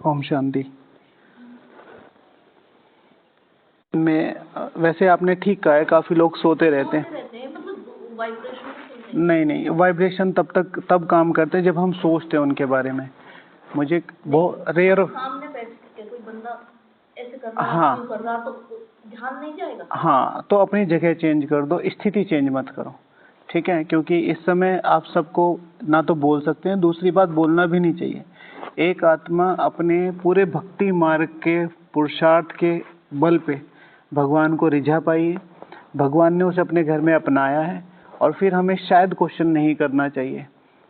ओम शांति। मैं वैसे आपने ठीक कहा है, काफी लोग सोते रहते हैं। मतलब वाइब्रेशन नहीं, वाइब्रेशन तब काम करते हैं जब हम सोचते हैं उनके बारे में। मुझे बहुत रेयर। सामने बैठ के कोई बंदा ऐसे कर रहा हाँ, क्यों कर रहा, तो ध्यान नहीं जाएगा। हाँ, तो अपनी जगह चेंज कर दो, स्थिति चेंज मत करो, ठीक है? क्योंकि इस समय आप सबको ना तो बोल सकते हैं, दूसरी बात बोलना भी नहीं चाहिए। एक आत्मा अपने पूरे भक्ति मार्ग के पुरुषार्थ के बल पे भगवान को रिझा पाई है, भगवान ने उसे अपने घर में अपनाया है, और फिर हमें शायद क्वेश्चन नहीं करना चाहिए।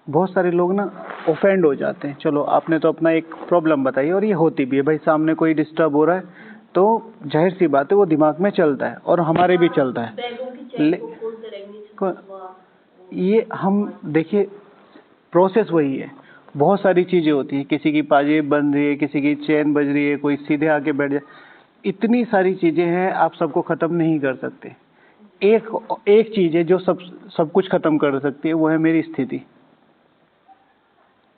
बहुत सारे लोग ना ऑफेंड हो जाते हैं। चलो, आपने तो अपना एक प्रॉब्लम बताई, और ये होती भी है भाई, सामने कोई डिस्टर्ब हो रहा है तो जाहिर सी बात है वो दिमाग में चलता है, और हमारे भी चलता है। ये हम देखिए, प्रोसेस वही है। बहुत सारी चीजें होती हैं, किसी की पाजेब बन रही है, किसी की चेन बज रही है, कोई सीधे आके बैठ जाए, इतनी सारी चीजें हैं, आप सबको खत्म नहीं कर सकते। एक चीज है जो सब कुछ खत्म कर सकती है, वो है मेरी स्थिति।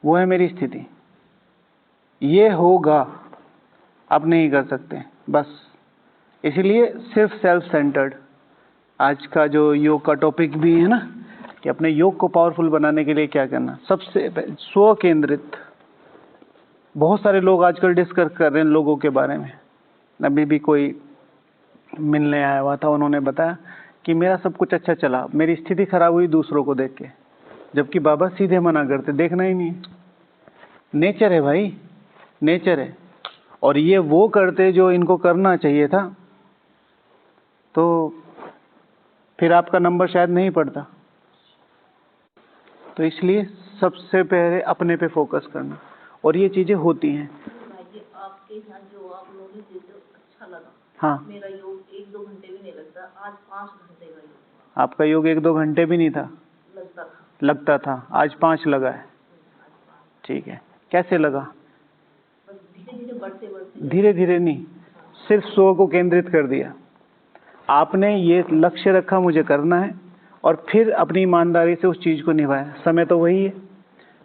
वो है मेरी स्थिति। ये होगा, आप नहीं कर सकते बस। इसीलिए सिर्फ सेल्फ सेंटर्ड, आज का जो योग का टॉपिक भी है ना, कि अपने योग को पावरफुल बनाने के लिए क्या करना, सबसे स्व केंद्रित। बहुत सारे लोग आजकल डिस्कस कर रहे हैं लोगों के बारे में। अभी भी कोई मिलने आया हुआ था, उन्होंने बताया कि मेरा सब कुछ अच्छा चला, मेरी स्थिति खराब हुई दूसरों को देख के, जबकि बाबा सीधे मना करते, देखना ही नहीं। नेचर है भाई, नेचर है। और ये वो करते जो इनको करना चाहिए था, तो फिर आपका नंबर शायद नहीं पड़ता। तो इसलिए सबसे पहले अपने पे फोकस करना, और ये चीजें होती हैं। आपके यहाँ जो आप नॉलेज देते हो अच्छा लगा। हाँ, मेरा योग 1-2 घंटे भी नहीं लगता, आज 5 घंटे का योग। आपका योग 1-2 घंटे भी नहीं था, लगता था, आज 5 लगा है। ठीक है, कैसे लगा? धीरे धीरे बढ़ते धीरे धीरे नहीं, सिर्फ स्व को केंद्रित कर दिया आपने। ये लक्ष्य रखा मुझे करना है, और फिर अपनी ईमानदारी से उस चीज को निभाया। समय तो वही है,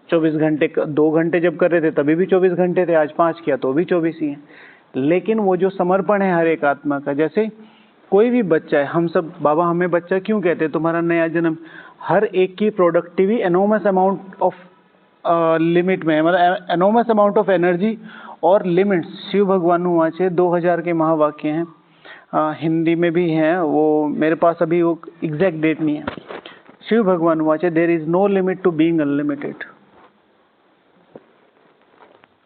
24 घंटे। 2 घंटे जब कर रहे थे तभी भी 24 घंटे थे, आज 5 किया तो भी 24 ही है। लेकिन वो जो समर्पण है हर एक आत्मा का, जैसे कोई भी बच्चा है, हम सब बाबा हमें बच्चा क्यों कहते हैं, तुम्हारा नया जन्म। हर एक की productivity anonymous amount of limit में है, मतलब एनोमस अमाउंट ऑफ एनर्जी और लिमिट्स। शिव भगवान वाचे 2000 के महावाक्य हैं, हिंदी में भी हैं, वो मेरे पास अभी वो एग्जैक्ट डेट नहीं है। शिव भगवान वाचे there is no limit to being unlimited.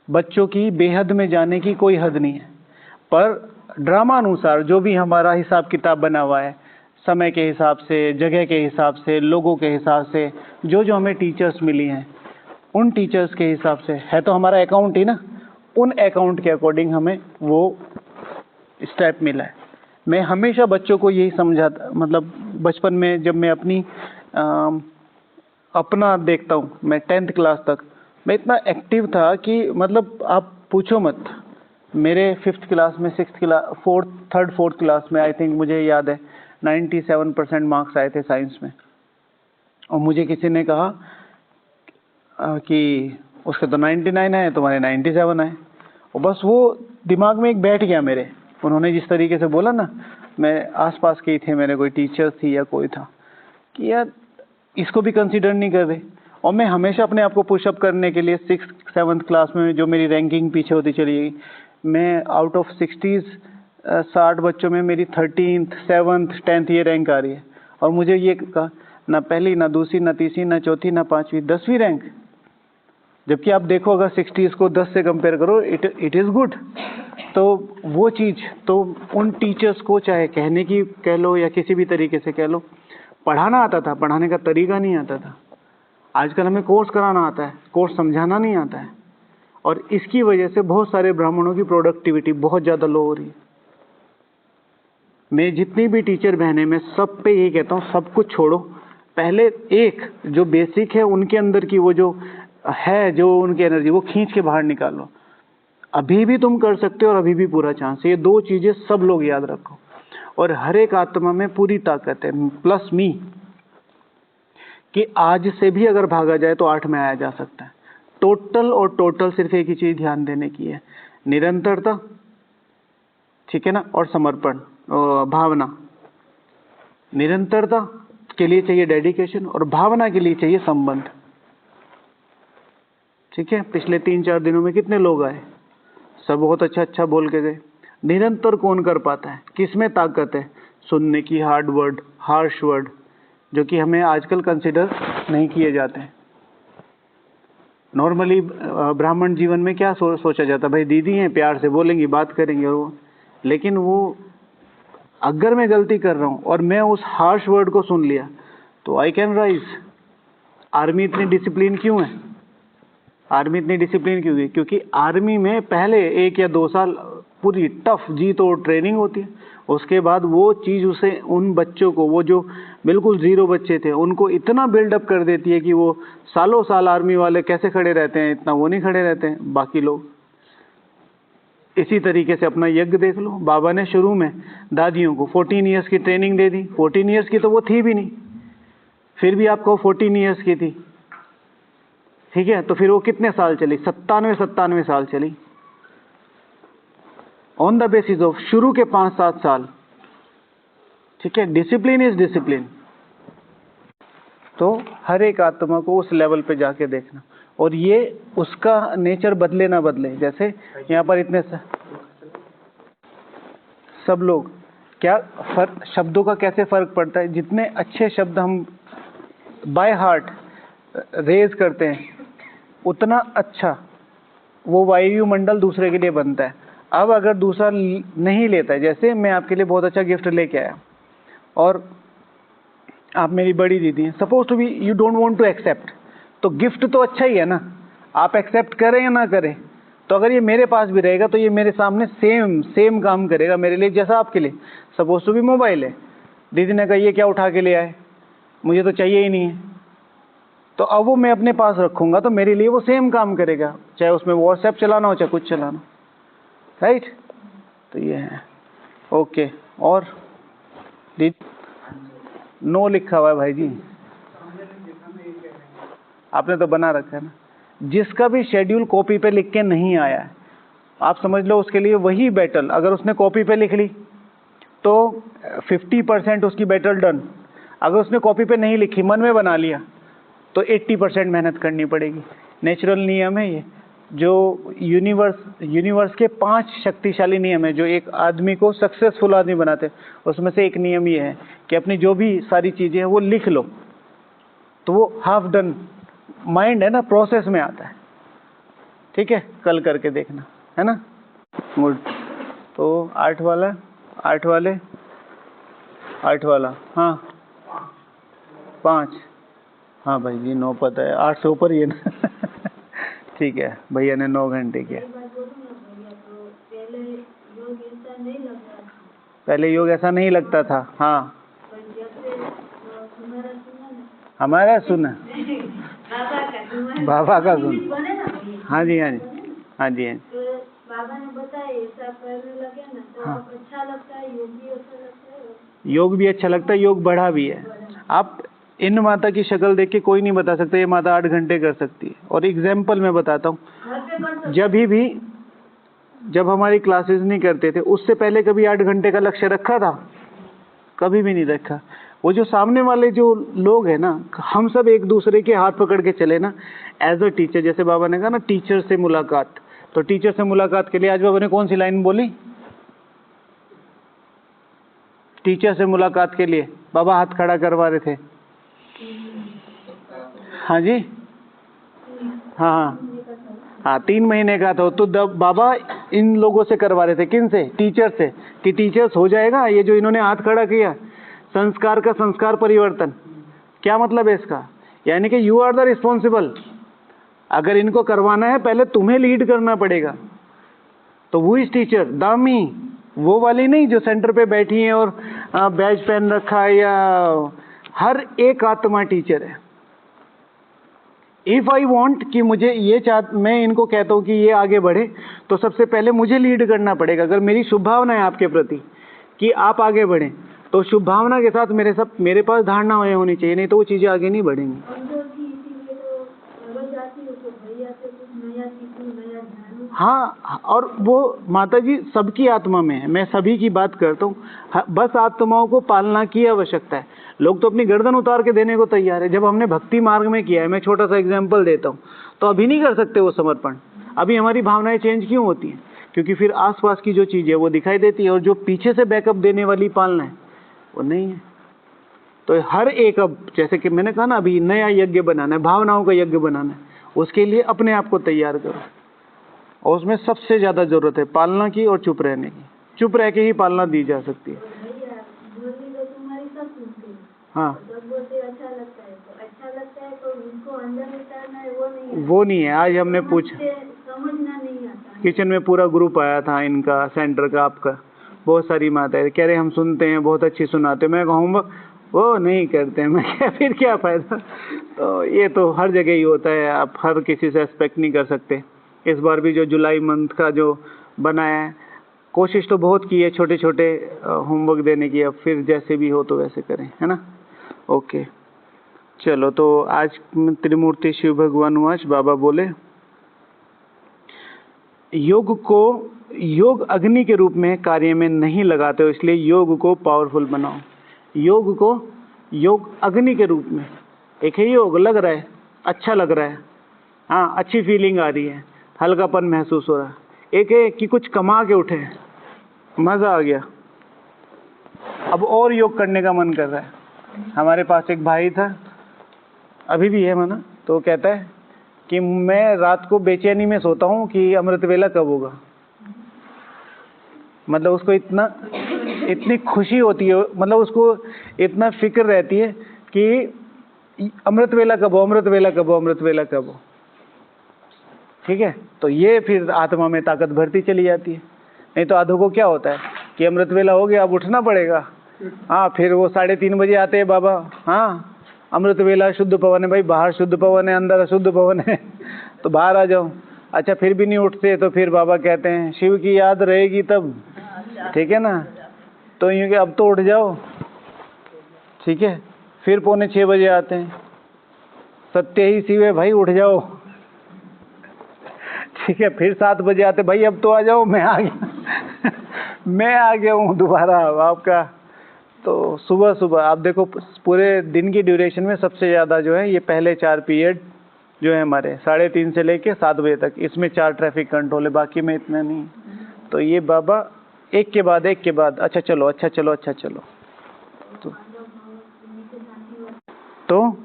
बच्चों की बेहद में जाने की कोई हद नहीं है, पर ड्रामा अनुसार जो भी हमारा हिसाब किताब बना हुआ है, समय के हिसाब से, जगह के हिसाब से, लोगों के हिसाब से, जो जो हमें टीचर्स मिली हैं, उन टीचर्स के हिसाब से है, तो हमारा अकाउंट ही ना, उन अकाउंट के अकॉर्डिंग हमें वो स्टेप मिला है। मैं हमेशा बच्चों को यही समझाता, मतलब बचपन में जब मैं अपना देखता हूँ, मैं 10th क्लास तक मैं इतना एक्टिव था कि मतलब आप पूछो मत। मेरे 5th क्लास में, 6th क्लास, 4th क्लास में, आई थिंक मुझे याद है 97% मार्क्स आए थे साइंस में। और मुझे किसी ने कहा कि उसके तो 99 आए, तुम्हारे 97 आए। और बस वो दिमाग में एक बैठ गया मेरे। उन्होंने जिस तरीके से बोला ना, मैं आसपास के ही थे, मेरे कोई टीचर थी या कोई था, कि यार इसको भी कंसीडर नहीं कर रहे। और मैं हमेशा अपने आप को पुशअप करने के लिए 6th 7th क्लास में जो मेरी रैंकिंग पीछे होती चली गई, मैं आउट ऑफ 60 बच्चों में मेरी 13th 7th 10th ये रैंक आ रही है। और मुझे ये कहा, ना पहली, ना दूसरी, ना तीसरी, ना चौथी, ना 5वीं, 10वीं रैंक। जबकि आप देखो, अगर 60s को 10 से कंपेयर करो, इट इज़ गुड। तो वो चीज़ तो उन टीचर्स को, चाहे कहने की कह लो या किसी भी तरीके से कह लो, पढ़ाना आता था, पढ़ाने का तरीका नहीं आता था। आजकल हमें कोर्स कराना आता है, कोर्स समझाना नहीं आता है। और इसकी वजह से बहुत सारे ब्राह्मणों की प्रोडक्टिविटी बहुत ज़्यादा लो हो रही है। मैं जितनी भी टीचर बहनें, मैं सब पे यही कहता हूँ, सब कुछ छोड़ो, पहले एक जो बेसिक है उनके अंदर की वो जो है, जो उनकी एनर्जी, वो खींच के बाहर निकालो। अभी भी तुम कर सकते हो, और अभी भी पूरा चांस है। ये 2 चीजें सब लोग याद रखो। और हर एक आत्मा में पूरी ताकत है, प्लस मी, कि आज से भी अगर भागा जाए तो 8 में आया जा सकता है। टोटल सिर्फ एक ही चीज ध्यान देने की है, निरंतरता, ठीक है ना, और समर्पण, भावना। निरंतरता के लिए चाहिए डेडिकेशन और भावना के लिए चाहिए संबंध। ठीक है, पिछले 3-4 दिनों में कितने लोग आए, सब बहुत अच्छा बोल के गए। निरंतर कौन कर पाता है, किसमें ताकत है? सुनने की, हार्ड वर्ड, हार्श वर्ड, जो कि हमें आजकल कंसिडर नहीं किए जाते हैं। नॉर्मली ब्राह्मण जीवन में क्या सोचा जाता है, भाई दीदी हैं, प्यार से बोलेंगी, बात करेंगे, और वो, लेकिन वो अगर मैं गलती कर रहा हूं और मैं उस हार्श वर्ड को सुन लिया तो आई कैन राइज। आर्मी इतनी डिसिप्लिन क्यों है? आर्मी इतनी डिसिप्लिन क्यों है? क्योंकि आर्मी में पहले 1 या 2 साल पूरी टफ जी तोड़ ट्रेनिंग होती है, उसके बाद वो चीज़ उसे, उन बच्चों को, वो जो बिल्कुल जीरो बच्चे थे, उनको इतना बिल्डअप कर देती है कि वो सालों साल आर्मी वाले कैसे खड़े रहते हैं, इतना वो नहीं खड़े रहते हैं बाकी लोग। इसी तरीके से अपना यज्ञ देख लो, बाबा ने शुरू में दादियों को 14 ईयर्स की ट्रेनिंग दे दी। 14 ईयर्स की तो वो थी भी नहीं, फिर भी आपको 14 ईयर्स की थी, ठीक है, तो फिर वो कितने साल चली? 97 साल चली, ऑन द बेसिस ऑफ शुरू के 5-7 साल। ठीक है, डिसिप्लिन इज डिसिप्लिन। तो हर एक आत्मा को उस लेवल पे जाके देखना, और ये उसका नेचर बदले ना बदले। जैसे यहाँ पर इतने सब लोग, क्या फर्क, शब्दों का कैसे फर्क पड़ता है? जितने अच्छे शब्द हम बाय हार्ट रेज करते हैं, उतना अच्छा वो वायुमंडल दूसरे के लिए बनता है। अब अगर दूसरा नहीं लेता है, जैसे मैं आपके लिए बहुत अच्छा गिफ्ट लेके आया और आप मेरी बड़ी दीदी हैं, suppose to be you don't want to accept, तो गिफ्ट तो अच्छा ही है ना, आप एक्सेप्ट करें या ना करें, तो अगर ये मेरे पास भी रहेगा तो ये मेरे सामने सेम काम करेगा मेरे लिए जैसा आपके लिए। सपोज टू बी मोबाइल है, दीदी ने कहा ये क्या उठा के ले आए, मुझे तो चाहिए ही नहीं है, तो अब वो मैं अपने पास रखूंगा तो मेरे लिए वो सेम काम करेगा, चाहे उसमें व्हाट्सएप चलाना हो चाहे कुछ चलाना, राइट? तो ये है। ओके, और नो लिखा हुआ है भाई जी, आपने तो बना रखा है ना। जिसका भी शेड्यूल कॉपी पे लिख के नहीं आया है, आप समझ लो उसके लिए वही बैटल। अगर उसने कॉपी पे लिख ली तो 50% उसकी बैटल डन। अगर उसने कॉपी पे नहीं लिखी, मन में बना लिया, तो 80% मेहनत करनी पड़ेगी। नेचुरल नियम है ये, जो यूनिवर्स के 5 शक्तिशाली नियम है जो एक आदमी को सक्सेसफुल आदमी बनाते हैं। उसमें से एक नियम ये है कि अपनी जो भी सारी चीजें हैं वो लिख लो, तो वो हाफ डन माइंड है ना, प्रोसेस में आता है। ठीक है, कल करके देखना, है ना? गुड। तो 8 वाला, 8 वाले, 8 वाला, हाँ 5, हाँ भाई जी 9 पता है, 8 से ऊपर ही है ना। ठीक है, भैया ने 9 घंटे किया। पहले योग ऐसा नहीं लगता था, हाँ हमारा सुना, बाबा का सुन, हाँ जी हाँ जी हाँ जी हाँ जी। बाबा ने बताया ऐसा करने लगे ना तो हाँ। अच्छा लगता है, योग भी अच्छा लगता है, योग भी अच्छा लगता है, योग बढ़ा भी है। आप इन माता की शक्ल देख के कोई नहीं बता सकता ये माता 8 घंटे कर सकती है। और एग्जाम्पल मैं बताता हूँ, जब हमारी क्लासेस नहीं करते थे उससे पहले कभी 8 घंटे का लक्ष्य रखा था? कभी भी नहीं रखा। वो जो सामने वाले जो लोग हैं ना, हम सब एक दूसरे के हाथ पकड़ के चले ना एज अ टीचर। जैसे बाबा ने कहा ना टीचर से मुलाकात, तो टीचर से मुलाकात के लिए आज बाबा ने कौन सी लाइन बोली? टीचर से मुलाकात के लिए बाबा हाथ खड़ा करवा रहे थे। हाँ जी, हाँ 3 महीने का था। तो बाबा इन लोगों से करवा रहे थे, किन से? टीचर से, कि टीचर्स हो जाएगा ये जो इन्होंने हाथ खड़ा किया। संस्कार का संस्कार परिवर्तन, क्या मतलब है इसका? यानी कि यू आर द रिस्पॉन्सिबल। अगर इनको करवाना है पहले तुम्हें लीड करना पड़ेगा। तो वो इस टीचर दामी, वो वाली नहीं जो सेंटर पे बैठी है और बैज पहन रखा है, या हर एक आत्मा टीचर है। इफ आई वॉन्ट कि मुझे ये मैं इनको कहता हूँ कि ये आगे बढ़े, तो सबसे पहले मुझे लीड करना पड़ेगा। अगर मेरी शुभ भावना है आपके प्रति कि आप आगे बढ़ें, तो शुभ भावना के साथ मेरे पास धारणा होनी चाहिए, नहीं तो वो चीजें आगे नहीं बढ़ेंगी। भैया से कुछ नया सीखूं, नया जानूं। हाँ, और वो माता जी सबकी आत्मा में है, मैं सभी की बात करता हूँ। बस आत्माओं को पालना की आवश्यकता है। लोग तो अपनी गर्दन उतार के देने को तैयार है। जब हमने भक्ति मार्ग में किया है, मैं छोटा सा एग्जाम्पल देता हूँ, तो अभी नहीं कर सकते वो समर्पण। अभी हमारी भावनाएं चेंज क्यों होती हैं? क्योंकि फिर आसपास की जो चीज़ है वो दिखाई देती है, और जो पीछे से बैकअप देने वाली पालना है वो नहीं है। तो हर एक, अब जैसे कि मैंने कहा ना, अभी नया यज्ञ बनाना है, भावनाओं का यज्ञ बनाना है, उसके लिए अपने आप को तैयार करो। और उसमें सबसे ज़्यादा ज़रूरत है पालना की और चुप रहने की। चुप रह के ही पालना दी जा सकती है। भैया बोली तो तुम्हारी सब सुनते हैं। हाँ, जब बोलते अच्छा लगता है तो अच्छा लगता है, तो उनको अंदर उतारना है वो वो नहीं है। आज हमने पूछा, समझना नहीं आता। किचन में पूरा ग्रुप आया था इनका, सेंटर का, आपका, बहुत सारी माताएं कह रहे हम सुनते हैं, बहुत अच्छी सुनाते। मैं कहूँगा वो नहीं करते हैं। मैं क्या, फिर क्या फ़ायदा? तो ये तो हर जगह ही होता है, आप हर किसी से एक्सपेक्ट नहीं कर सकते। इस बार भी जो जुलाई मंथ का जो बनाया है, कोशिश तो बहुत की है छोटे छोटे होमवर्क देने की। अब फिर जैसे भी हो तो वैसे करें, है ना? ओके, चलो। तो आज त्रिमूर्ति शिव भगवान वाच बाबा बोले, योग को योग अग्नि के रूप में कार्य में नहीं लगाते हो, इसलिए योग को पावरफुल बनाओ। योग को योग अग्नि के रूप में, एक है योग, लग रहा है, अच्छा लग रहा है, हाँ, अच्छी फीलिंग आ रही है, हल्कापन महसूस हो रहा है। एक है कि कुछ कमा के उठे, मज़ा आ गया, अब और योग करने का मन कर रहा है। हमारे पास एक भाई था, अभी भी है मना, तो कहता है कि मैं रात को बेचैनी में सोता हूँ कि अमृत वेला कब होगा। मतलब उसको इतनी खुशी होती है, मतलब उसको इतना फिक्र रहती है कि अमृत वेला कब हो, अमृत वेला कब हो, अमृत वेला कब हो। ठीक है, तो ये फिर आत्मा में ताकत भरती चली जाती है। नहीं तो आधों को क्या होता है कि अमृत वेला हो गया, अब उठना पड़ेगा। हाँ, फिर वो 3:30 बजे आते हैं बाबा, हाँ अमृत वेला, शुद्ध पवन है भाई, बाहर शुद्ध पवन है, अंदर अशुद्ध पवन है, तो बाहर आ जाओ। अच्छा, फिर भी नहीं उठते, तो फिर बाबा कहते हैं शिव की याद रहेगी तब, ठीक है ना? तो यूँ कि अब तो उठ जाओ, ठीक है। फिर 5:45 बजे आते हैं, सत्य ही शिव है भाई, उठ जाओ, ठीक है। फिर 7 बजे आते, भाई अब तो आ जाओ, मैं आ गया मैं आ गया हूँ दोबारा आपका। तो सुबह सुबह आप देखो, पूरे दिन की ड्यूरेशन में सबसे ज़्यादा जो है ये पहले 4 पीरियड जो है हमारे 3:30 से लेके 7 बजे तक, इसमें 4 ट्रैफिक कंट्रोल है, बाकी में इतना नहीं। तो ये बाबा एक के बाद एक के बाद, अच्छा चलो, अच्छा चलो, अच्छा चलो। तो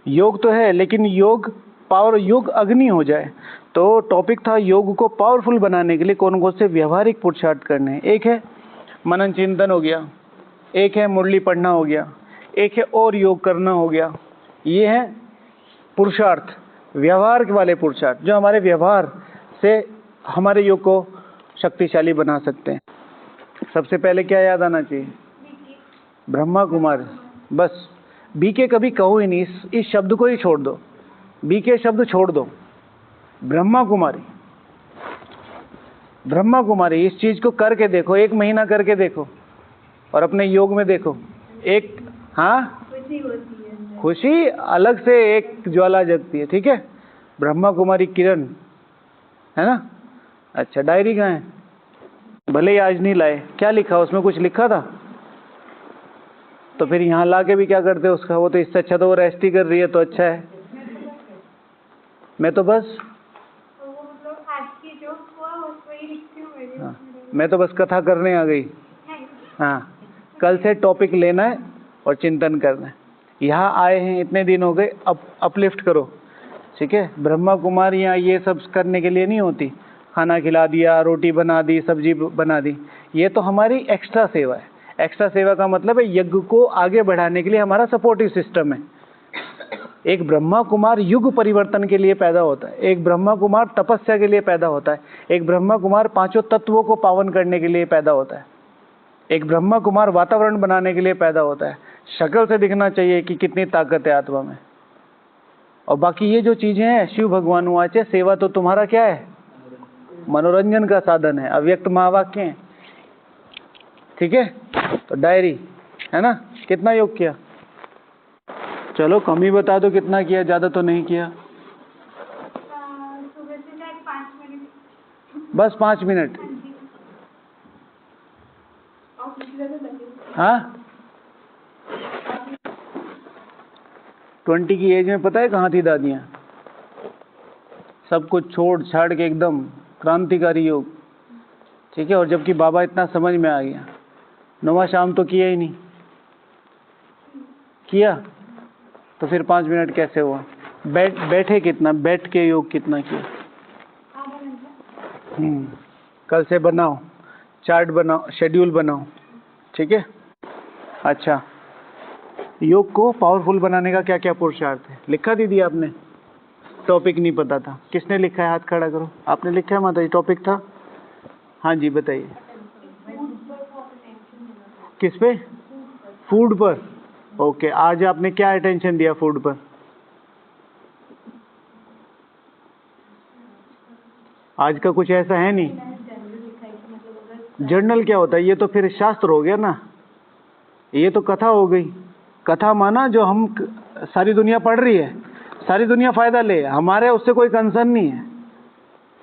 योग तो है, लेकिन योग पावर, योग अग्नि हो जाए। तो टॉपिक था योग को पावरफुल बनाने के लिए कौन कौन से व्यवहारिक पुरुषार्थ करने हैं। एक है मनन चिंतन हो गया, एक है मुरली पढ़ना हो गया, एक है और योग करना हो गया। ये है पुरुषार्थ, व्यवहार वाले पुरुषार्थ, जो हमारे व्यवहार से हमारे योग को शक्तिशाली बना सकते हैं। सबसे पहले क्या याद आना चाहिए? ब्रह्मा कुमारी। बस बीके कभी कहो ही नहीं, इस शब्द को ही छोड़ दो, बीके शब्द छोड़ दो। ब्रह्मा कुमारी, ब्रह्मा कुमारी, इस चीज को करके देखो, 1 महीना करके देखो और अपने योग में देखो। एक, हाँ, खुशी अलग से एक ज्वाला जगती है, ठीक है। ब्रह्मा कुमारी किरण, है ना? अच्छा, डायरी कहाँ है? भले ही आज नहीं लाए, क्या लिखा उसमें? कुछ लिखा था? तो फिर यहाँ ला के भी क्या करते हो उसका? वो तो इससे अच्छा तो वो रेस्ट ही कर रही है, तो अच्छा है। मैं तो बस हाँ, मैं तो बस कथा करने आ गई। हाँ, कल से टॉपिक लेना है और चिंतन करना है। यहाँ आए हैं, इतने दिन हो गए, अब अपलिफ्ट करो, ठीक है। ब्रह्मा कुमारियाँ ये सब करने के लिए नहीं होती, खाना खिला दिया, रोटी बना दी, सब्जी बना दी, ये तो हमारी एक्स्ट्रा सेवा है। एक्स्ट्रा सेवा का मतलब है यज्ञ को आगे बढ़ाने के लिए हमारा सपोर्टिव सिस्टम है। एक ब्रह्मा कुमार युग परिवर्तन के लिए पैदा होता है, एक ब्रह्मा कुमार तपस्या के लिए पैदा होता है, एक ब्रह्मा कुमार 5 तत्वों को पावन करने के लिए पैदा होता है, एक ब्रह्मा कुमार वातावरण बनाने के लिए पैदा होता है। शक्ल से दिखना चाहिए कि कितनी ताकत है आत्मा में। और बाकी ये जो चीजें हैं, शिव भगवान वाचे, सेवा तो तुम्हारा क्या है? मनोरंजन का साधन है, अव्यक्त महावाक्य है, ठीक है। तो डायरी है ना, कितना योग किया? चलो कम ही बता दो कितना किया, ज्यादा तो नहीं किया। बस 5 मिनट। हाँ 20 की एज में पता है कहाँ थी दादियाँ? सब कुछ छोड़ छाड़ के एकदम क्रांतिकारी योग, ठीक है। और जबकि बाबा इतना समझ में आ गया, नवा शाम तो किया ही नहीं, किया तो फिर 5 मिनट कैसे हुआ? बैठे कितना, बैठ के योग कितना किया? कल से बनाओ, चार्ट बनाओ, शेड्यूल बनाओ, ठीक है। अच्छा, योग को पावरफुल बनाने का क्या क्या पुरुषार्थ है लिखा दीदी आपने? टॉपिक नहीं पता था, किसने लिखा है? हाथ खड़ा करो। आपने लिखा है माता जी? टॉपिक था? हाँ जी बताइए। किस पे? फूड पर। ओके, आज आपने क्या अटेंशन दिया फूड पर? आज का कुछ ऐसा है नहीं। जर्नल क्या होता है? ये तो फिर शास्त्र हो गया ना, ये तो कथा हो गई। कथा माना जो हम सारी दुनिया पढ़ रही है, सारी दुनिया फायदा ले, हमारे उससे कोई कंसर्न नहीं है।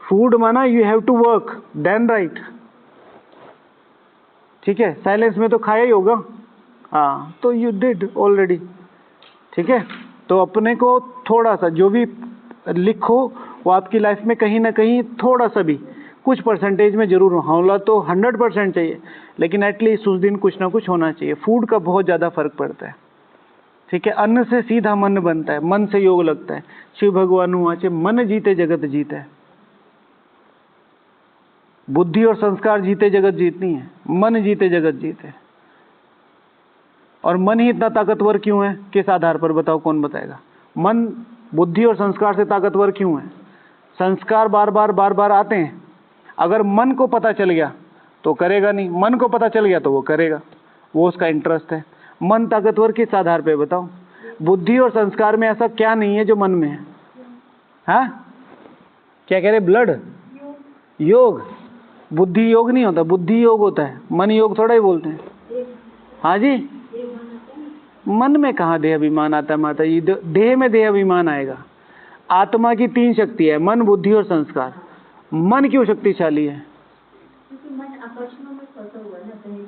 फूड माना you have to work then right, ठीक है। साइलेंस में तो खाया ही होगा, हाँ, तो यू डिड ऑलरेडी, ठीक है। तो अपने को थोड़ा सा जो भी लिखो वो आपकी लाइफ में कहीं ना कहीं थोड़ा सा भी कुछ परसेंटेज में जरूर होला, तो 100% चाहिए, लेकिन एटलीस्ट उस दिन कुछ ना कुछ होना चाहिए। फूड का बहुत ज़्यादा फर्क पड़ता है, ठीक है। अन्न से सीधा मन बनता है, मन से योग लगता है। शिव भगवान वाचे मन जीते जगत जीते है। बुद्धि और संस्कार जीते जगत जीतनी है, मन जीते जगत जीते। और मन ही इतना ताकतवर क्यों है? किस आधार पर बताओ, कौन बताएगा? मन बुद्धि और संस्कार से ताकतवर क्यों है? संस्कार बार बार आते हैं, अगर मन को पता चल गया तो करेगा नहीं, मन को पता चल गया तो वो करेगा, वो उसका इंटरेस्ट है। मन ताकतवर किस आधार पे बताओ? बुद्धि और संस्कार में ऐसा क्या नहीं है जो मन में है? हाँ क्या कह रहे? ब्लड योग, बुद्धि योग नहीं होता, बुद्धि योग होता है, मन योग थोड़ा ही बोलते हैं। हाँ जी, मन में कहाँ देह अभिमान आता है माता जी? देह में देह अभिमान आएगा। आत्मा की 3 शक्ति है, मन बुद्धि और संस्कार। मन क्यों शक्तिशाली है? क्योंकि मन आकर्षणों में फंसा हुआ है ना कहीं।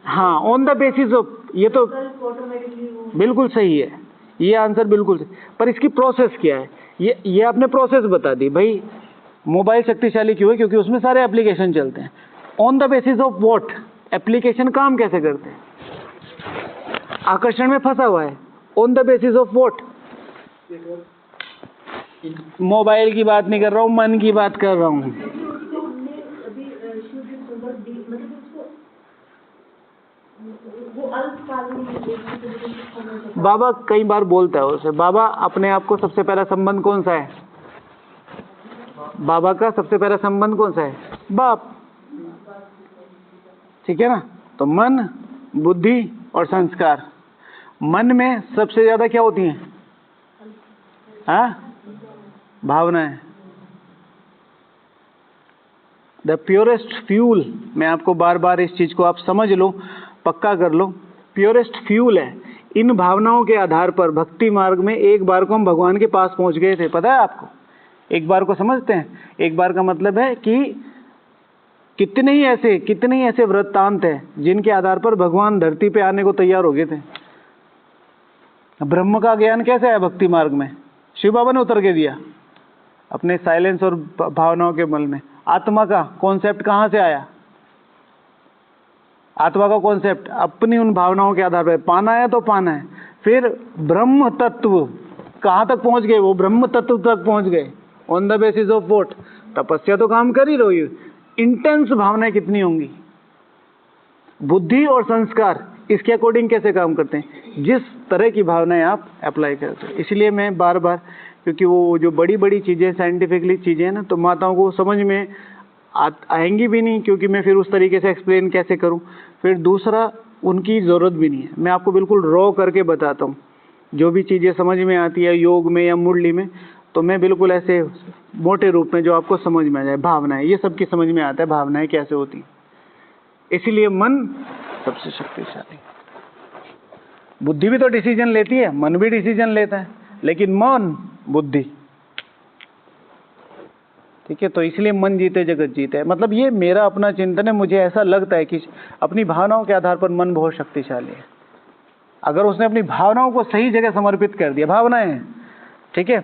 हाँ, ऑन द बेसिस ऑफ, ये तो बिल्कुल सही है, ये आंसर बिल्कुल सही। पर इसकी प्रोसेस क्या है? ये आपने प्रोसेस बता दी भाई। मोबाइल शक्तिशाली क्यों है? क्योंकि उसमें सारे एप्लीकेशन चलते हैं। On the basis of what? Application काम कैसे करते हैं? आकर्षण में फंसा हुआ है। On the basis of what? Mobile की बात नहीं कर रहा हूँ, मन की बात कर रहा हूँ। बाबा कई बार बोलता है उसे, बाबा अपने आप को सबसे पहला संबंध कौन सा है? बाबा का सबसे पहला संबंध कौन सा है? बाप, ठीक है ना। तो मन बुद्धि और संस्कार। मन में सबसे ज्यादा क्या होती हैं? हाँ, भावनाएं। द प्योरेस्ट फ्यूल, मैं आपको बार बार इस चीज को आप समझ लो, पक्का कर लो, प्योरेस्ट फ्यूल है। इन भावनाओं के आधार पर भक्ति मार्ग में एक बार को हम भगवान के पास पहुंच गए थे, पता है आपको? एक बार को समझते हैं? एक बार का मतलब है कि कितने ही ऐसे वृत्तांत हैं जिनके आधार पर भगवान धरती पे आने को तैयार हो गए थे। ब्रह्म का ज्ञान कैसे आया भक्ति मार्ग में? शिव बाबा ने उतर के दिया अपने साइलेंस और भावनाओं के बल में। आत्मा का कॉन्सेप्ट कहां से आया? आत्मा का कॉन्सेप्ट अपनी उन भावनाओं के आधार पर पाना है तो पाना है। फिर ब्रह्म तत्व कहां तक पहुंच गए? वो ब्रह्म तत्व तक पहुंच गए। On the basis of what? तपस्या तो काम कर ही रही है। इंटेंस भावनाएं कितनी होंगी? बुद्धि और संस्कार इसके अकॉर्डिंग कैसे काम करते हैं? जिस तरह की भावनाएं आप अप्लाई करते हैं। इसलिए मैं बार बार, क्योंकि वो जो बड़ी बड़ी चीजें साइंटिफिकली चीजें ना, तो माताओं को समझ में आएंगी भी नहीं, क्योंकि मैं फिर उस तरीके से एक्सप्लेन कैसे करूं। फिर दूसरा, उनकी जरूरत भी नहीं है, मैं आपको बिल्कुल रॉ करके बताता हूं। जो भी चीजें समझ में आती है योग में या मुरली में, तो मैं बिल्कुल ऐसे मोटे रूप में जो आपको समझ में आ जाए। भावनाएं, ये सबकी समझ में आता है भावनाएं कैसे होती। इसीलिए मन सबसे शक्तिशाली। बुद्धि भी तो डिसीजन लेती है, मन भी डिसीजन लेता है, लेकिन मन बुद्धि, ठीक है। तो इसलिए मन जीते जगत जीते, मतलब ये मेरा अपना चिंतन है। मुझे ऐसा लगता है कि अपनी भावनाओं के आधार पर मन बहुत शक्तिशाली है। अगर उसने अपनी भावनाओं को सही जगह समर्पित कर दिया, भावनाएं हैं, ठीक है,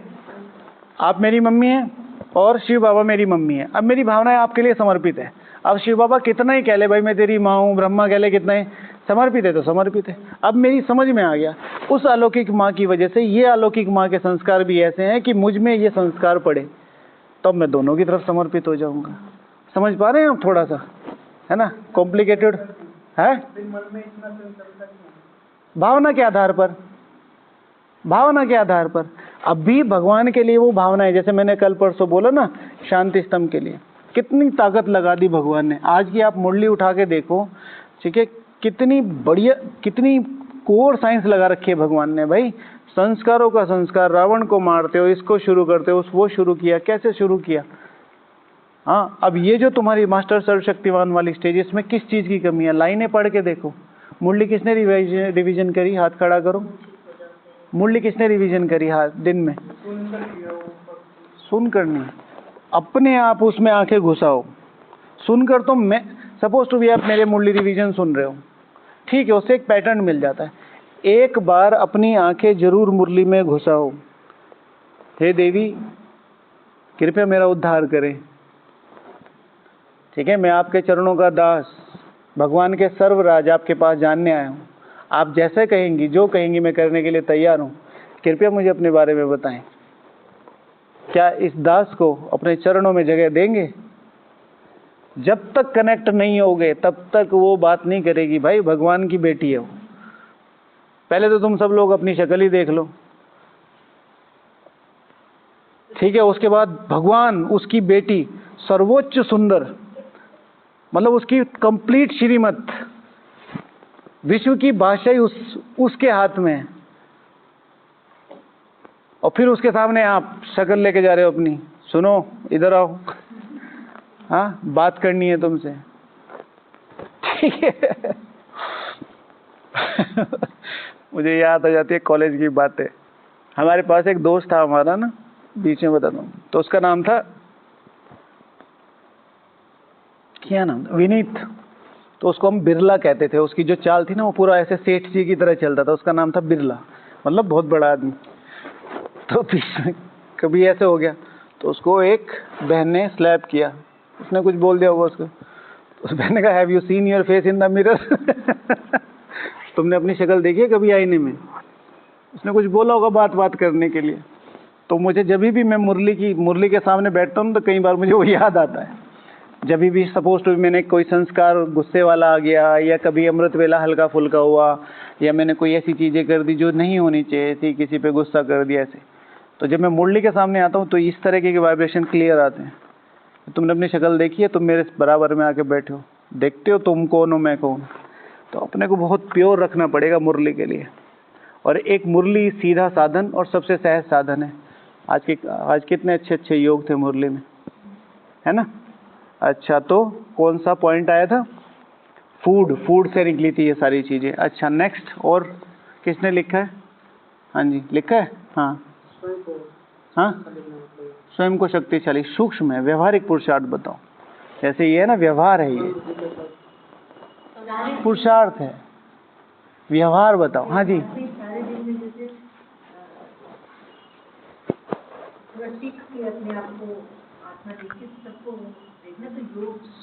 आप मेरी मम्मी हैं और शिव बाबा मेरी मम्मी है, अब मेरी भावनाएं आपके लिए समर्पित है। अब शिव बाबा कितना ही कह ले भाई मैं तेरी माँ हूँ, ब्रह्मा कह ले कितना ही समर्पित है तो समर्पित है। अब मेरी समझ में आ गया, उस अलौकिक माँ की वजह से ये अलौकिक माँ के संस्कार भी ऐसे हैं कि मुझ में ये संस्कार पड़े, तब मैं दोनों की तरफ समर्पित हो जाऊंगा। समझ पा रहे हैं आप थोड़ा सा, है ना, कॉम्प्लिकेटेड है। भावना के आधार पर, भावना के आधार पर अभी भगवान के लिए वो भावना है। जैसे मैंने कल परसों बोला ना, शांति स्तंभ के लिए कितनी ताकत लगा दी भगवान ने। आज की आप मुरली उठा के देखो, ठीक है, कितनी बढ़िया, कितनी कोर साइंस लगा रखी है भगवान ने। भाई संस्कारों का संस्कार, रावण को मारते हो, इसको शुरू करते हो, वो शुरू किया, कैसे शुरू किया। हाँ, अब ये जो तुम्हारी मास्टर सर्वशक्तिमान वाली स्टेज, इसमें किस चीज की कमी है, लाइनें पढ़ के देखो। मुरली किसने रिवीजन करी, हाथ खड़ा करो। मुरली किसने रिवीजन करी हाथ दिन में? सुनकर नहीं, अपने आप उसमें आंखें घुसाओ। सुनकर तो मैं सपोज टू भी आप मेरे मुरली रिवीजन सुन रहे हो, ठीक है, उससे एक पैटर्न मिल जाता है। एक बार अपनी आंखें जरूर मुरली में घुसाओ। हे देवी कृपया मेरा उद्धार करें, ठीक है, मैं आपके चरणों का दास, भगवान के सर्वराज आपके पास जानने आया हूँ। आप जैसे कहेंगी, जो कहेंगी मैं करने के लिए तैयार हूँ। कृपया मुझे अपने बारे में बताएं। क्या इस दास को अपने चरणों में जगह देंगे? जब तक कनेक्ट नहीं होगे तब तक वो बात नहीं करेगी। भाई भगवान की बेटी है वो। पहले तो तुम सब लोग अपनी शक्ल ही देख लो, ठीक है, उसके बाद भगवान, उसकी बेटी, सर्वोच्च सुंदर, मतलब उसकी कंप्लीट श्रीमत, विश्व की बादशाही उसके हाथ में है। और फिर उसके सामने आप शक्ल लेके जा रहे हो अपनी, सुनो इधर आओ, हाँ बात करनी है तुमसे, ठीक है। मुझे याद आ जाती है कॉलेज की बातें। हमारे पास एक दोस्त था हमारा ना, बीच में बताता हूँ, तो उसका नाम था, क्या नाम था, विनीत। तो उसको हम बिरला कहते थे। उसकी जो चाल थी ना, वो पूरा ऐसे सेठ जी की तरह चलता था। उसका नाम था बिरला, मतलब बहुत बड़ा आदमी। तो कभी ऐसे हो गया, तो उसको एक बहन ने स्लैप किया। उसने कुछ बोल दिया होगा उसको, तो उस बहन ने कहा have you seen your face in the mirror. तुमने अपनी शक्ल देखी है कभी आईने में? उसने कुछ बोला होगा बात करने के लिए। तो मुझे जब भी मैं मुरली के सामने बैठता हूँ तो कई बार मुझे वो याद आता है। जब भी सपोज टू मैंने कोई संस्कार गुस्से वाला आ गया, या कभी अमृत वेला हल्का फुल्का हुआ, या मैंने कोई ऐसी चीज़ें कर दी जो नहीं होनी चाहिए थी, किसी पे गुस्सा कर दिया ऐसे, तो जब मैं मुरली के सामने आता हूँ तो इस तरह के वाइब्रेशन क्लियर आते हैं। तुमने अपनी शक्ल देखी है, तुम मेरे बराबर में आके बैठे हो, देखते हो तुम कौन हो मैं कौन। तो अपने को बहुत प्योर रखना पड़ेगा मुरली के लिए। और एक मुरली सीधा साधन और सबसे सहज साधन है। आज कितने अच्छे अच्छे योग थे मुरली में, है ना। अच्छा, तो कौन सा पॉइंट आया था? फूड से निकली थी ये सारी चीज़ें। अच्छा नेक्स्ट, और किसने लिखा है? हाँ जी लिखा है, हाँ हाँ, स्वयं को शक्तिशाली, सूक्ष्म है, व्यवहारिक पुरुषार्थ बताओ। जैसे ये है ना, व्यवहार है, ये पुरुषार्थ है, व्यवहार बताओ। हाँ जी,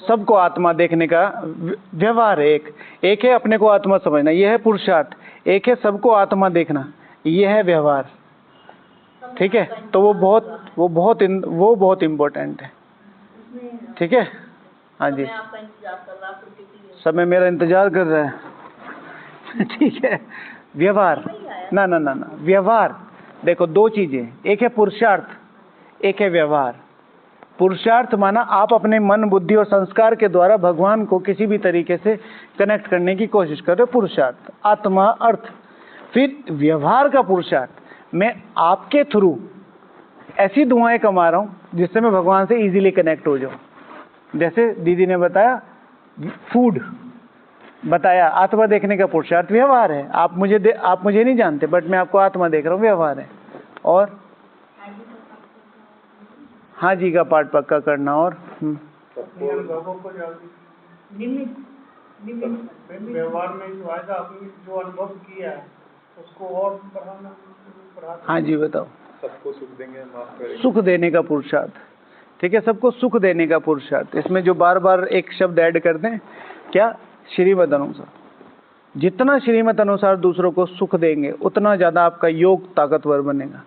सबको आत्मा देखने का व्यवहार है। एक है अपने को आत्मा समझना, यह है पुरुषार्थ। एक है सबको आत्मा देखना, यह है व्यवहार, ठीक है। तो वो बहुत इम्पोर्टेंट है, ठीक है। हाँ जी, समय मेरा इंतजार कर रहा है, ठीक है। व्यवहार, ना ना ना ना, व्यवहार देखो, दो चीजें, एक है पुरुषार्थ, एक है व्यवहार। पुरुषार्थ माना आप अपने मन, बुद्धि और संस्कार के द्वारा भगवान को किसी भी तरीके से कनेक्ट करने की कोशिश कर रहे हो, पुरुषार्थ, आत्मा, अर्थ। फिर व्यवहार का पुरुषार्थ, मैं आपके थ्रू ऐसी दुआएं कमा रहा हूं जिससे मैं भगवान से इजीली कनेक्ट हो जाऊं। जैसे दीदी ने बताया, फूड बताया, आत्मा देखने का पुरुषार्थ व्यवहार है। आप मुझे नहीं जानते, बट मैं आपको आत्मा देख रहा हूँ, व्यवहार है। और हाँ जी का पाठ पक्का करना। और व्यवहार में जो आएगा, आपने जो अनुभव किया है उसको और बढ़ाना। हाँ जी बताओ। सबको सुख देंगे, माफ करेंगे। सुख देने का पुरुषार्थ, ठीक है, सबको सुख देने का पुरुषार्थ। इसमें जो बार बार एक शब्द ऐड कर दें, क्या? श्रीमत अनुसार। जितना श्रीमत अनुसार दूसरों को सुख देंगे उतना ज़्यादा आपका योग ताकतवर बनेगा।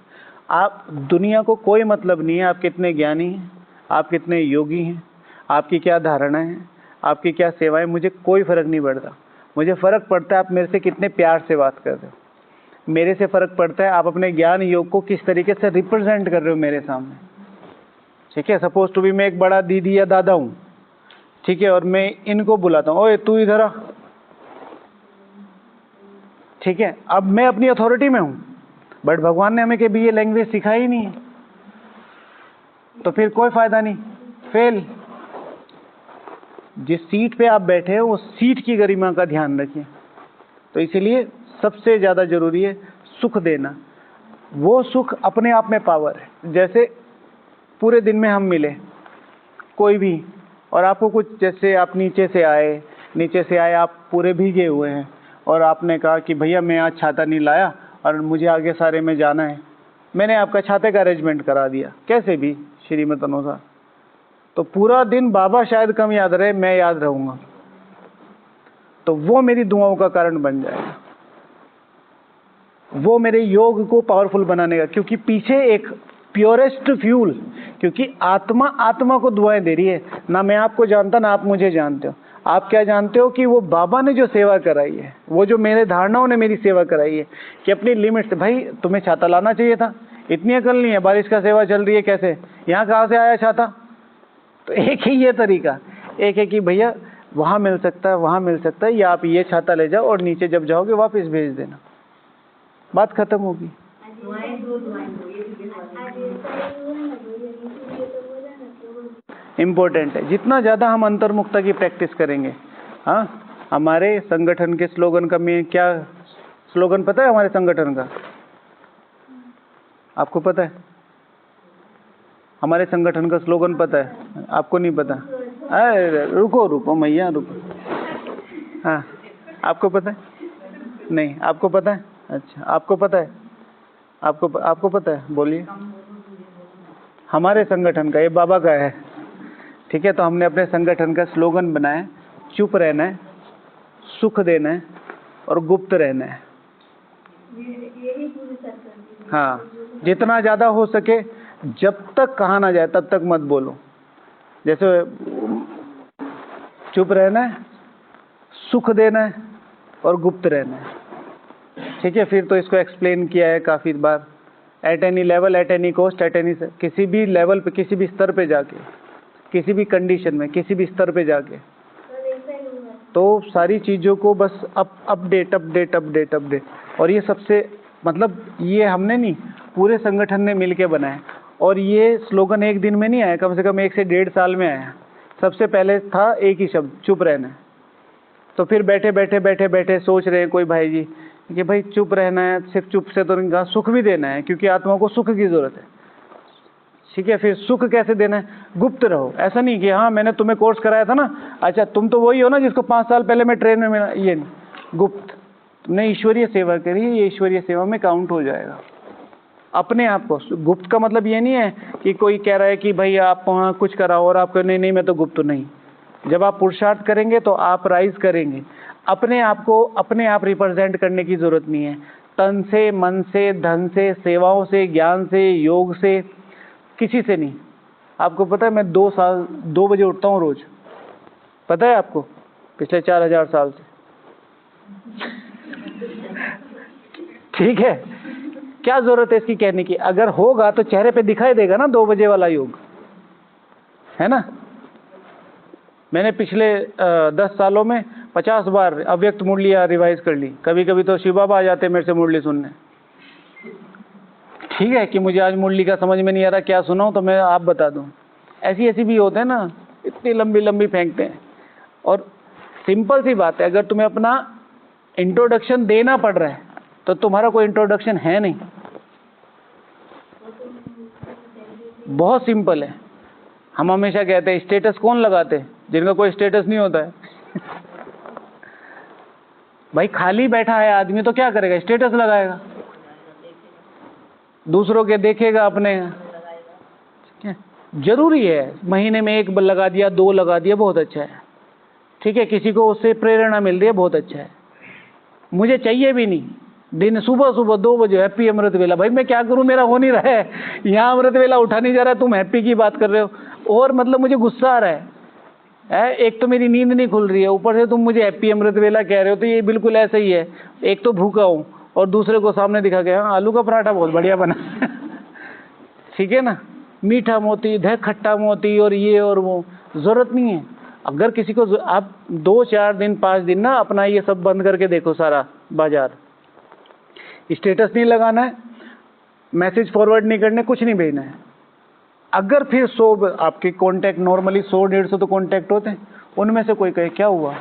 आप दुनिया को कोई मतलब नहीं है आप कितने ज्ञानी हैं, आप कितने योगी हैं, आपकी क्या धारणाएं हैं, आपकी क्या सेवाएं, मुझे कोई फ़र्क नहीं पड़ता। मुझे फ़र्क पड़ता है आप मेरे से कितने प्यार से बात कर रहे हो। मेरे से फ़र्क पड़ता है आप अपने ज्ञान योग को किस तरीके से रिप्रेजेंट कर रहे हो मेरे सामने। ठीक है, सपोज टू बी मैं एक बड़ा दीदी या दादा हूँ, ठीक है, और मैं इनको बुलाता हूँ, ओए तू इधर आ, ठीक है, अब मैं अपनी अथॉरिटी में हूँ, बट भगवान ने हमें कभी ये लैंग्वेज सिखाई ही नहीं है, तो फिर कोई फायदा नहीं, फेल। जिस सीट पे आप बैठे हैं उस सीट की गरिमा का ध्यान रखिए। तो इसीलिए सबसे ज़्यादा जरूरी है सुख देना। वो सुख अपने आप में पावर है। जैसे पूरे दिन में हम मिले कोई भी, और आपको कुछ, जैसे आप नीचे से आए आप पूरे भीगे हुए हैं, और आपने कहा कि भैया मैं आज छाता नहीं लाया और मुझे आगे सारे में जाना है, मैंने आपका छाते का अरेंजमेंट करा दिया, कैसे भी श्रीमत अनुसार, तो पूरा दिन बाबा शायद कम याद रहे, मैं याद रहूँगा, तो वो मेरी दुआओं का कारण बन जाएगा, वो मेरे योग को पावरफुल बनाने का, क्योंकि पीछे एक प्योरेस्ट फ्यूल, क्योंकि आत्मा को दुआएं दे रही है। ना मैं आपको जानता ना आप मुझे जानते हो। आप क्या जानते हो कि वो बाबा ने जो सेवा कराई है, वो जो मेरे धारणाओं ने मेरी सेवा कराई है, कि अपनी लिमिट से, भाई तुम्हें छाता लाना चाहिए था, इतनी अकल नहीं है, बारिश का सेवा चल रही है, कैसे यहाँ कहाँ से आया छाता। तो एक ही ये तरीका, एक है कि भैया वहाँ मिल सकता है, वहाँ मिल सकता है, या आप ये छाता ले जाओ और नीचे जब जाओगे वापस भेज देना, बात खत्म होगी। इम्पोर्टेंट है, जितना ज़्यादा हम अंतर्मुखता की प्रैक्टिस करेंगे। हाँ, हमारे संगठन के स्लोगन का मैं क्या स्लोगन पता है हमारे संगठन का? आपको पता है? हमारे संगठन का स्लोगन पता है? आपको नहीं पता? अरे रुको मैया रुको। हाँ, आपको पता है? नहीं, आपको पता है? अच्छा, आपको पता है? आपको पता है? बोलिए। हमारे संगठन का, ये बाबा का है, ठीक है। तो हमने अपने संगठन का स्लोगन बनाया, चुप रहना है, सुख देना है और गुप्त रहना है। हाँ, जितना ज़्यादा हो सके, जब तक कहा ना जाए तब तक मत बोलो। जैसे चुप रहना है, सुख देना है और गुप्त रहना है, ठीक है। फिर तो इसको एक्सप्लेन किया है काफ़ी बार, at any level, at any cost, at any, किसी भी लेवल पे, किसी भी स्तर पे जाके, किसी भी कंडीशन में, किसी भी स्तर पे जाके, तो सारी चीज़ों को बस अपडेट। और ये सबसे, मतलब ये हमने नहीं, पूरे संगठन ने मिलके बनाया। और ये स्लोगन एक दिन में नहीं आया, कम से कम 1 से 1.5 साल में आया। सबसे पहले था एक ही शब्द, चुप रहना है। तो फिर बैठे सोच रहे हैं कोई भाई जी कि भाई चुप रहना है, सिर्फ चुप से तो नहीं कहा, सुख भी देना है, क्योंकि आत्मा को सुख की ज़रूरत है, ठीक है। फिर सुख कैसे देना है? गुप्त रहो। ऐसा नहीं कि हाँ मैंने तुम्हें कोर्स कराया था ना, अच्छा तुम तो वही हो ना जिसको 5 साल पहले मैं ट्रेन में मिला, ये नहीं। गुप्त, तुमने ईश्वरीय सेवा करी, ये ईश्वरीय सेवा में काउंट हो जाएगा। अपने आप को गुप्त का मतलब ये नहीं है कि कोई कह रहा है कि भाई आप वहाँ कुछ कराओ और आपको नहीं मैं तो गुप्त नहीं। जब आप पुरुषार्थ करेंगे तो आप राइज करेंगे। अपने आप को अपने आप रिप्रेजेंट करने की जरूरत नहीं है। तन से, मन से, धन से, सेवाओं से, ज्ञान से, योग से, किसी से नहीं। आपको पता है मैं 2 बजे उठता हूँ रोज, पता है आपको, पिछले 4000 साल से, ठीक है। क्या जरूरत है इसकी कहने की? अगर होगा तो चेहरे पे दिखाई देगा ना 2 बजे वाला योग, है ना। मैंने पिछले 10 सालों में 50 बार अव्यक्त मुरलियाँ रिवाइज कर ली। कभी कभी तो शिव बाबा आ जाते मेरे से मुरली सुनने, ठीक है, कि मुझे आज मुरली का समझ में नहीं आ रहा क्या सुनाऊं, तो मैं आप बता दूं। ऐसी भी होते हैं ना, इतनी लंबी फेंकते हैं। और सिंपल सी बात है, अगर तुम्हें अपना इंट्रोडक्शन देना पड़ रहा है तो तुम्हारा कोई इंट्रोडक्शन है नहीं। बहुत सिंपल है। हम हमेशा कहते हैं स्टेटस कौन लगाते हैं? जिनका कोई स्टेटस नहीं होता है। भाई खाली बैठा है आदमी तो क्या करेगा? स्टेटस लगाएगा, दूसरों के देखेगा अपने। ठीक है, जरूरी है महीने में 1 लगा दिया, 2 लगा दिया, बहुत अच्छा है। ठीक है, किसी को उससे प्रेरणा मिल रही है, बहुत अच्छा है। मुझे चाहिए भी नहीं, दिन सुबह सुबह 2 बजे हैप्पी अमृत वेला। भाई मैं क्या करूं, मेरा हो नहीं रहा है, यहाँ अमृत वेला उठा नहीं जा रहा है, तुम हैप्पी की बात कर रहे हो। और मतलब मुझे गुस्सा आ रहा है, एक तो मेरी नींद नहीं खुल रही है, ऊपर से तुम मुझे हैप्पी अमृत वेला कह रहे हो। तो ये बिल्कुल ऐसा ही है, एक तो भूखा हूँ और दूसरे को सामने दिखा के हाँ आलू का पराठा बहुत बढ़िया बना। ठीक है ना, मीठा मोती धे खट्टा मोती और ये और वो, जरूरत नहीं है। अगर किसी को आप 2-4 दिन 5 दिन ना अपना ये सब बंद करके देखो, सारा बाजार, स्टेटस नहीं लगाना है, मैसेज फॉरवर्ड नहीं करने, कुछ नहीं भेजना है। अगर फिर 100 आपके कांटेक्ट, नॉर्मली 100-150 तो कांटेक्ट होते हैं, उनमें से कोई कहे क्या हुआ,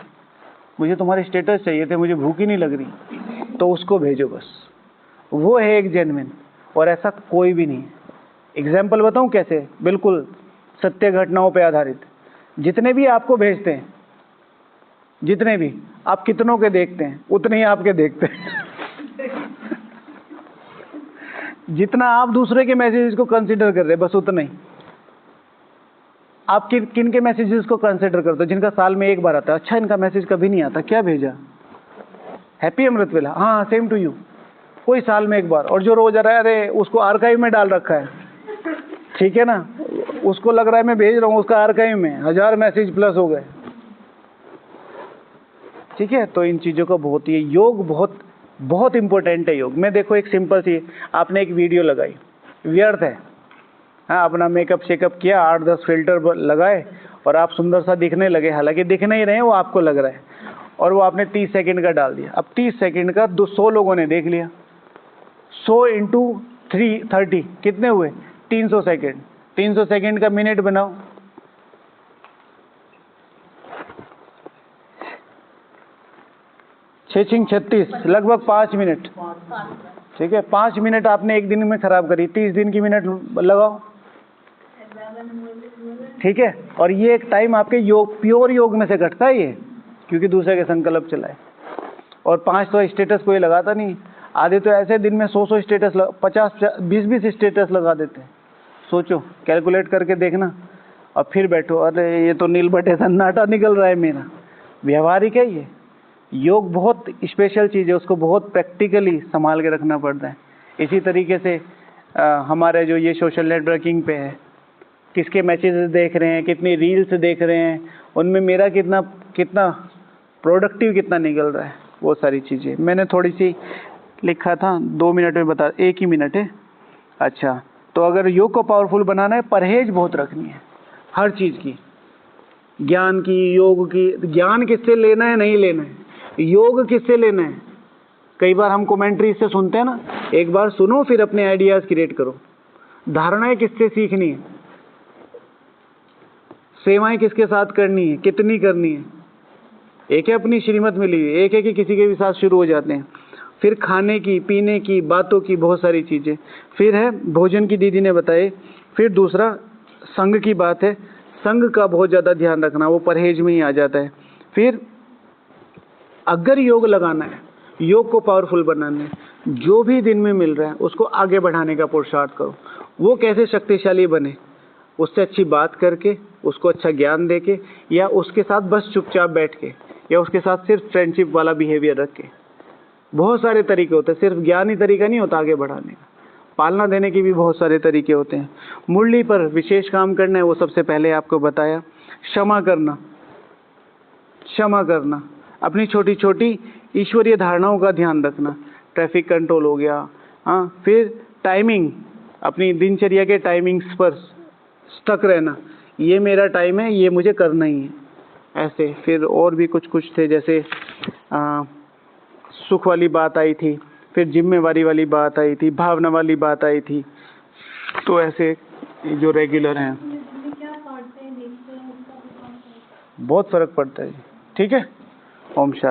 मुझे तुम्हारे स्टेटस चाहिए थे, मुझे भूख ही नहीं लग रही, तो उसको भेजो बस। वो है एक जेन्युइन, और ऐसा कोई भी नहीं है। एग्जाम्पल बताऊं कैसे, बिल्कुल सत्य घटनाओं पे आधारित। जितने भी आपको भेजते हैं, जितने भी, आप कितनों के देखते हैं उतने ही आपके देखते हैं। जितना आप दूसरे के मैसेजेस को कंसीडर कर रहे हैं, बस उतना ही। आप किन के मैसेजेस को कंसीडर करते हो? जिनका साल में 1 बार आता है। अच्छा, इनका मैसेज कभी नहीं आता, क्या भेजा? हैप्पी अमृत वेला, हाँ सेम टू यू। कोई साल में 1 बार। और जो रोज आ रहा है, अरे उसको आर्काइव में डाल रखा है। ठीक है ना, उसको लग रहा है मैं भेज रहा हूँ, उसका आर्काइव में 1000 मैसेज प्लस हो गए। ठीक है, तो इन चीजों का बहुत ही, योग बहुत बहुत इंपॉर्टेंट है। योग में देखो, एक सिंपल सी, आपने एक वीडियो लगाई, व्यर्थ है। हाँ, अपना मेकअप शेकअप किया, 8-10 फिल्टर लगाए और आप सुंदर सा दिखने लगे, हालांकि दिख नहीं रहे हैं, वो आपको लग रहा है, और वो आपने 30 सेकंड का डाल दिया। अब 30 सेकंड का 100 लोगों ने देख लिया, 100 इंटू 30 कितने हुए? 300 सेकंड। 300 सेकंड का मिनट बनाओ, 6×36 लगभग 5 मिनट। ठीक है, 5 मिनट आपने एक दिन में खराब करी, 30 दिन की मिनट लगाओ। ठीक है, और ये एक टाइम आपके योग, प्योर योग में से घटता है ये, क्योंकि दूसरे के संकल्प चलाए। और 5 तो स्टेटस कोई लगाता नहीं, आधे तो ऐसे दिन में 100 स्टेटस, 50-20 स्टेटस लगा देते हैं। सोचो, कैलकुलेट करके देखना, और फिर बैठो, अरे ये तो नील बटे सन्नाटा निकल रहा है मेरा। व्यवहारिक है ये। योग बहुत स्पेशल चीज़ है, उसको बहुत प्रैक्टिकली संभाल के रखना पड़ता है। इसी तरीके से हमारे जो ये सोशल नेटवर्किंग पे है, किसके मैसेजेस देख रहे हैं, कितनी रील्स देख रहे हैं, उनमें मेरा कितना प्रोडक्टिव कितना निकल रहा है, वो सारी चीज़ें मैंने थोड़ी सी लिखा था, 2 मिनट में बता, 1 ही मिनट है। अच्छा, तो अगर योग को पावरफुल बनाना है, परहेज बहुत रखनी है हर चीज़ की, ज्ञान की, योग की। ज्ञान किससे लेना है, नहीं लेना है, योग किससे लेना है। कई बार हम कमेंट्री से सुनते हैं ना, एक बार सुनो फिर अपने आइडियाज क्रिएट करो। धारणाएं किससे सीखनी है, सेवाएं किसके साथ करनी है, कितनी करनी है। एक है अपनी श्रीमत मिली हुई, एक है कि किसी के भी साथ शुरू हो जाते हैं। फिर खाने की, पीने की, बातों की, बहुत सारी चीजें। फिर है भोजन की, दीदी ने बताई। फिर दूसरा संघ की बात है, संघ का बहुत ज्यादा ध्यान रखना, वो परहेज में ही आ जाता है। फिर अगर योग लगाना है, योग को पावरफुल बनाना है, जो भी दिन में मिल रहा है उसको आगे बढ़ाने का पुरुषार्थ करो। वो कैसे शक्तिशाली बने, उससे अच्छी बात करके, उसको अच्छा ज्ञान देके, या उसके साथ बस चुपचाप बैठ के, या उसके साथ सिर्फ फ्रेंडशिप वाला बिहेवियर रख के। बहुत सारे तरीके होते हैं, सिर्फ ज्ञान ही तरीका नहीं होता आगे बढ़ाने का, पालना देने के भी बहुत सारे तरीके होते हैं। मुरली पर विशेष काम करना है, वो सबसे पहले आपको बताया। क्षमा करना, क्षमा करना, अपनी छोटी छोटी ईश्वरीय धारणाओं का ध्यान रखना, ट्रैफिक कंट्रोल हो गया। हाँ, फिर टाइमिंग, अपनी दिनचर्या के टाइमिंग्स पर स्टक रहना, ये मेरा टाइम है, ये मुझे करना ही है, ऐसे। फिर और भी कुछ कुछ थे, जैसे सुख वाली बात आई थी, फिर जिम्मेवारी वाली बात आई थी, भावना वाली बात आई थी। तो ऐसे जो रेगुलर हैं, बहुत फर्क पड़ता है। ठीक है, ओम शांति।